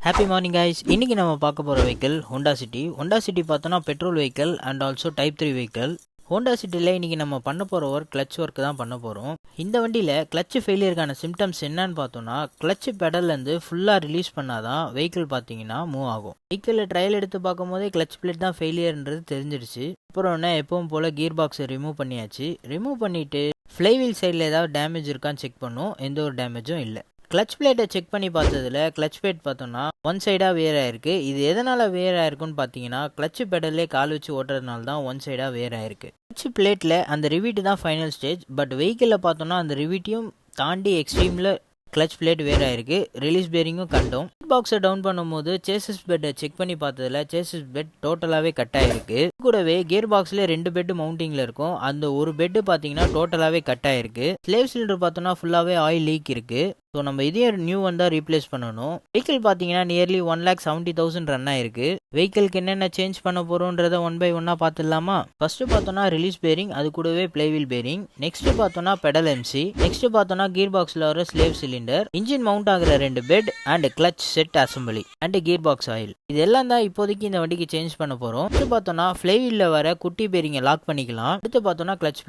Happy morning guys. இன்னைக்கு நம்ம பார்க்க போகிற vehicle Honda city. Honda city பார்த்தோன்னா petrol vehicle and also type 3 vehicle. Honda சிட்டியில் இன்றைக்கி நம்ம பண்ண போகிற ஒர்க் கிளச் ஒர்க் தான் பண்ண போகிறோம். இந்த வண்டியில் கிளச் ஃபெயிலியருக்கான சிம்டம்ஸ் என்னன்னு பார்த்தோன்னா, கிளச் பெடல்லேருந்து ஃபுல்லாக ரிலீஸ் பண்ணாதான் வெஹிக்கிள் பார்த்தீங்கன்னா மூவ் ஆகும். வெஹிக்கிளில் ட்ரையல் எடுத்து பார்க்கும் போதே கிளச் பிளேட் தான் ஃபெயிலியர்ன்றது தெரிஞ்சிடுச்சு. அப்புறம் என்ன, எப்பவும் போல் கியர் பாக்ஸை ரிமூவ் பண்ணியாச்சு. ரிமூவ் பண்ணிவிட்டு ஃப்ளைவீல் சைடில் ஏதாவது டேமேஜ் இருக்கான்னு செக் பண்ணோம். எந்த ஒரு டேமேஜும் இல்லை. கிளச் பிளேட்டை செக் பண்ணி பார்த்ததுல கிளச் பிளேட் பார்த்தோன்னா ஒன் சைடாக வேர் ஆயிருக்கு. இது எதனால் வேர் ஆயிருக்குன்னு பார்த்தீங்கன்னா, கிளச் பெடல்லே கால் வச்சு ஓட்டுறதுனால தான் ஒன் சைடாக வேர் ஆயிருக்கு. கிளச் பிளேட்டில் அந்த ரிவீட்டு தான் ஃபைனல் ஸ்டேஜ். பட் வெஹிக்கிளில் பார்த்தோன்னா அந்த ரிவீட்டையும் தாண்டி எக்ஸ்ட்ரீமில் கிளச் பிளேட் வேர் ஆயிருக்கு. ரிலீஸ் பேரிங்கும் கட்டும். பாக்ஸை டவுன் பண்ணும்போது சேசஸ் பெட்டை செக் பண்ணி பார்த்ததுல சேசஸ் பெட் டோட்டலாகவே கட் ஆயிருக்கு. கூடவே கியர் பாக்ஸில் 2 பெட் மவுண்டிங்கில் இருக்கும். அந்த ஒரு பெட்டு பார்த்தீங்கன்னா டோட்டலாகவே கட் ஆயிருக்கு. ஸ்லேவ் சிலிண்டர் பார்த்தோன்னா ஃபுல்லாகவே ஆயில் லீக் இருக்கு. ஸோ நம்ம இதே நியூ வந்தால் ரீப்ளேஸ் பண்ணணும். வெஹிக்கிள் பார்த்தீங்கன்னா நியர்லி 1,70,000 ரன் ஆயிருக்கு. வெஹிக்கிளுக்கு என்னென்ன சேஞ்ச் பண்ண போகிறோன்றதை 1 by 1 பார்த்துடலாமா? ஃபர்ஸ்ட்டு பார்த்தோன்னா ரிலீஸ் பேரிங், அது கூடவே பிளைவீல் பேரிங். நெக்ஸ்ட் பார்த்தோன்னா பெடல் எம்சி. நெக்ஸ்ட் பார்த்தோன்னா கியர் பாக்ஸில் வர ஸ்லேவ் சிலிண்டர், இன்ஜின் மவுண்ட் ஆகிற 2 bed and clutch set assembly and gear box oil. இது எல்லாம் தான் இப்போதைக்கு இந்த வண்டிக்கு சேஞ்ச் பண்ண போகிறோம். அடுத்து பார்த்தோன்னா ஃப்ளைவீலில் வர குட்டி பேரிங்கை லாக் பண்ணிக்கலாம். அடுத்து பார்த்தோன்னா கிளச்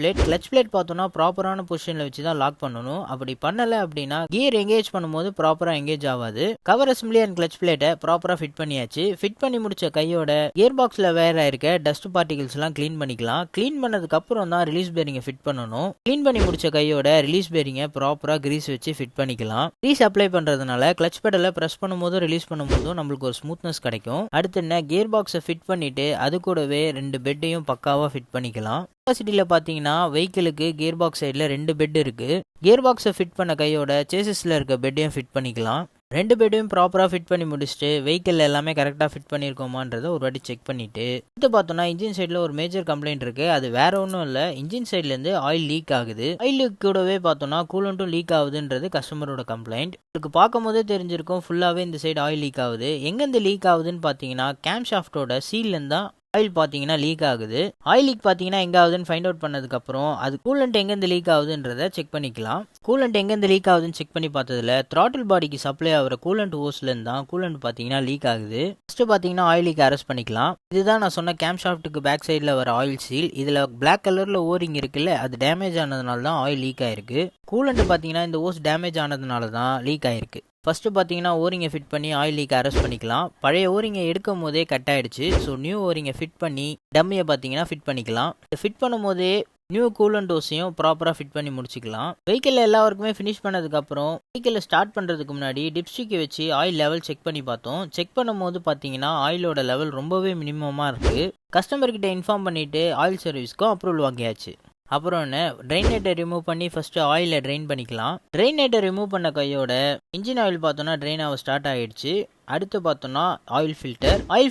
பிளேட் பார்த்தோன்னா ப்ராப்பரான பொசிஷனில் வச்சு தான் லாக் பண்ணணும். அப்படி பண்ணலை அப்படின்னா கியர் எங்கேஜ் பண்ணும்போது ப்ராப்பரா எங்கேஜ் ஆகாது. கவர் அசம்பிளி அண்ட் கிளச் பிளேட்டை ப்ராப்பரா ஃபிட் பண்ணியாச்சு. ஃபிட் பண்ணி முடிச்ச கையோட கியர் பாக்ஸ்ல வேற இருக்க டஸ்ட் பார்ட்டிகல்ஸ் எல்லாம் க்ளீன் பண்ணிக்கலாம். க்ளீன் பண்ணதுக்கு அப்புறம் தான் ரிலீஸ் பேரிங்கை ஃபிட் பண்ணணும். க்ளீன் பண்ணி முடிச்ச கையோட ரிலீஸ் பேரிங்கை ப்ராப்பரா கிரீஸ் வச்சு ஃபிட் பண்ணிக்கலாம். கிரீஸ் அப்ளை பண்றதுனால கிளச் பெடலை பிரஸ் பண்ணும்போதும் ரிலீஸ் பண்ணும்போதும் நம்மளுக்கு ஒரு ஸ்மூத்னஸ் கிடைக்கும். அடுத்து என்ன, கியர் பாக்ஸை ஃபிட் பண்ணிட்டு அது கூடவே 2 பெட்டையும் பக்காவா ஃபிட் பண்ணிக்கலாம். சிட்டியில் பார்த்தீங்கன்னா வெஹிக்கிளுக்கு கியர் பாக்ஸ் சைடில் 2 பெட் இருக்கு. கியர் பாக்ஸை ஃபிட் பண்ண கையோட சேசஸில் இருக்க பெட்டையும் ஃபிட் பண்ணிக்கலாம். 2 பெட்டையும் ப்ராப்பராக ஃபிட் பண்ணி முடிச்சுட்டு வெஹிக்கிள் எல்லாமே கரெக்டாக ஃபிட் பண்ணியிருக்கோமான்றதை ஒரு வாட்டி செக் பண்ணிட்டு அடுத்து பார்த்தோன்னா இன்ஜின் சைடில் ஒரு மேஜர் கம்ப்ளைண்ட் இருக்கு. அது வேற ஒன்றும் இல்லை, இன்ஜின் சைட்லேருந்து ஆயில் லீக் ஆகுது. ஆயில் லீக் கூடவே பார்த்தோன்னா கூலண்ட்டும் லீக் ஆகுதுன்றது கஸ்டமரோட கம்ப்ளைண்ட். இதுக்கு பார்க்கும் போதே தெரிஞ்சிருக்கும் ஃபுல்லாகவே இந்த சைடு ஆயில் லீக் ஆகுது. எங்கேருந்து லீக் ஆகுதுன்னு பார்த்தீங்கன்னா கேம் ஷாஃப்டோட சீல்லேருந்து தான் ஆயில் பார்த்தீங்கன்னா லீக் ஆகுது. ஆயில் லீக் பார்த்தீங்கன்னா எங்கே ஆகுதுன்னு ஃபைண்ட் அவுட் பண்ணதுக்கப்புறம் அது கூலண்ட் எங்கேருந்து லீக் ஆகுதுன்றதை செக் பண்ணிக்கலாம். கூலண்ட் எங்கேருந்து லீக் ஆகுதுன்னு செக் பண்ணி பார்த்ததுல த்ராட்டில் பாடிக்கு சப்ளை ஆகிற கூலண்ட் ஹோஸ்லேருந்து தான் கூலண்ட் பார்த்தீங்கன்னா லீக் ஆகுது. ஃபஸ்ட்டு பார்த்தீங்கன்னா ஆயில் லீக் அரெஸ்ட் பண்ணிக்கலாம். இதுதான் நான் சொன்ன கேம் ஷாஃப்ட்டுக்கு பேக் சைடில் வர ஆயில் சீல். இதில் பிளாக் கலரில் ஓரிங் இருக்குல்ல, அது டேமேஜ் ஆனதுனால தான் ஆயில் லீக் ஆயிருக்கு. கூலண்ட் பார்த்தீங்கன்னா இந்த ஹோஸ் டேமேஜ் ஆனதுனால தான் லீக் ஆயிருக்கு. ஃபஸ்ட்டு பார்த்தீங்கன்னா ஓரிங்கை ஃபிட் பண்ணி ஆயில் லீக் அரெஸ்ட் பண்ணிக்கலாம். பழைய ஓரிங்கை எடுக்கும் போதே கட் ஆயிடுச்சு. ஸோ நியூ ஓரிங்கை ஃபிட் பண்ணி டம்மியை பார்த்தீங்கன்னா ஃபிட் பண்ணிக்கலாம். ஃபிட் பண்ணும் போதே நியூ கூலண்ட் டோஸையும் ப்ராப்பராக ஃபிட் பண்ணி முடிச்சிக்கலாம். வெஹிக்கிள் எல்லா ஒர்க்குமே ஃபினிஷ் பண்ணதுக்கப்புறம் வெஹிக்கிளை ஸ்டார்ட் பண்ணுறதுக்கு முன்னாடி டிப்ஸ்டிக்கை வச்சு ஆயில் லெவல் செக் பண்ணி பார்த்தோம். செக் பண்ணும்போது பார்த்தீங்கன்னா ஆயிலோட லெவல் ரொம்பவே மினிமமாக இருக்குது. கஸ்டமர்கிட்ட இன்ஃபார்ம் பண்ணிவிட்டு ஆயில் சர்வீஸ்க்கும் அப்ரூவல் வாங்கியாச்சு. அப்புறம் என்ன, ட்ரெயின் நெட்டை ரிமூவ் பண்ணி ஃபர்ஸ்ட் ஆயிலை ட்ரெயின் பண்ணிக்கலாம். ட்ரெயின் நெட்டை ரிமூவ் பண்ண கையோட இன்ஜின் ஆயில் பார்த்தோன்னா ட்ரெயின் ஆக ஸ்டார்ட் ஆகிடுச்சு. அடுத்து பார்த்தோன்னா ஆயில்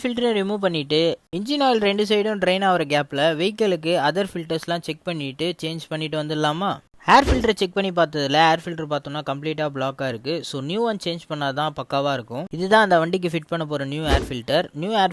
ஃபில்டரை ரிமூவ் பண்ணிட்டு இன்ஜின் ஆயில் 2 சைடும் ட்ரெயின் ஆகிற கேப்பில் வெஹிக்கிளுக்கு அதர் ஃபில்டர்ஸ்லாம் செக் பண்ணிட்டு சேஞ்ச் பண்ணிட்டு வந்துடலாமா? ஏர் ஃபில்டரை செக் பண்ணி பார்த்ததுல ஏர் ஃபில்டர் பார்த்தோம்னா கம்ப்ளீட்டாக பிளாக்காக இருக்குது. ஸோ நியூ ஒன் சேஞ்ச் பண்ணால் தான் பக்காவாக இருக்கும். இதுதான் அந்த வண்டிக்கு ஃபிட் பண்ண போகிற நியூ ஏர்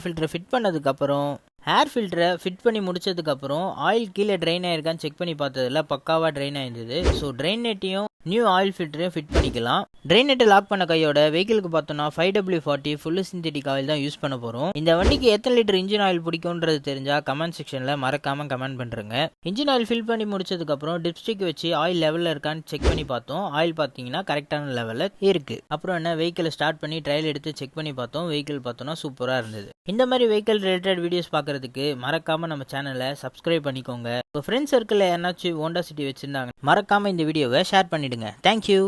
ஃபில்டரை ஃபிட் பண்ணதுக்கப்புறம் ஏர் ஃபில்டரை ஃபிட் பண்ணி முடிச்சதுக்கப்புறம் ஆயில் கீழே ட்ரெயின் ஆயிருக்கான்னு செக் பண்ணி பார்த்ததுல பக்காவாக ட்ரெயின் ஆயிருந்தது. ஸோ ட்ரெயின் நெட்டையும் நியூ ஆயில் ஃபில்டரையும் ஃபிட் பண்ணிக்கலாம். ட்ரெயின் நெட்டை லாக் பண்ண கையோட வெஹிக்கிளுக்கு பார்த்தோன்னா 5W40 ஃபுல் சிந்தட்டிக் ஆயில் தான் யூஸ் பண்ண போகிறோம். இந்த வண்டிக்கு எத்தனை லிட்டர் இன்ஜின் ஆயில் பிடிக்கும்ன்றது தெரிஞ்சால் கமெண்ட் செக்ஷனில் மறக்காமல் கமெண்ட் பண்ணுறேங்க. இன்ஜின் ஆயில் ஃபில் பண்ணி முடிச்சதுக்கப்புறம் டிப்ஸ்டிக் வச்சு ஆயில் லெவலில் இருக்கான்னு செக் பண்ணி பார்த்தோம். ஆயில் பார்த்தீங்கன்னா கரெக்டான லெவலில் இருக்குது. அப்புறம் என்ன, வெஹிக்கிளை ஸ்டார்ட் பண்ணி ட்ரையல் எடுத்து செக் பண்ணி பார்த்தோம். வெஹிக்கிள் பார்த்தோன்னா சூப்பராக இருந்தது. இந்த மாதிரி வெஹிக்கிள் ரிலேட்டட் வீடியோஸ் பார்க்குறதுக்கு மறக்காமல் நம்ம சேனலை சப்ஸ்கிரைப் பண்ணிக்கோங்க. உங்கள் ஃப்ரெண்ட்ஸ் சர்க்கிளில் யாராச்சும் ஹோண்டா சிட்டி வச்சுருந்தாங்க மறக்காமல் இந்த வீடியோவை ஷேர் பண்ணிவிடுங்க. தேங்க்யூ.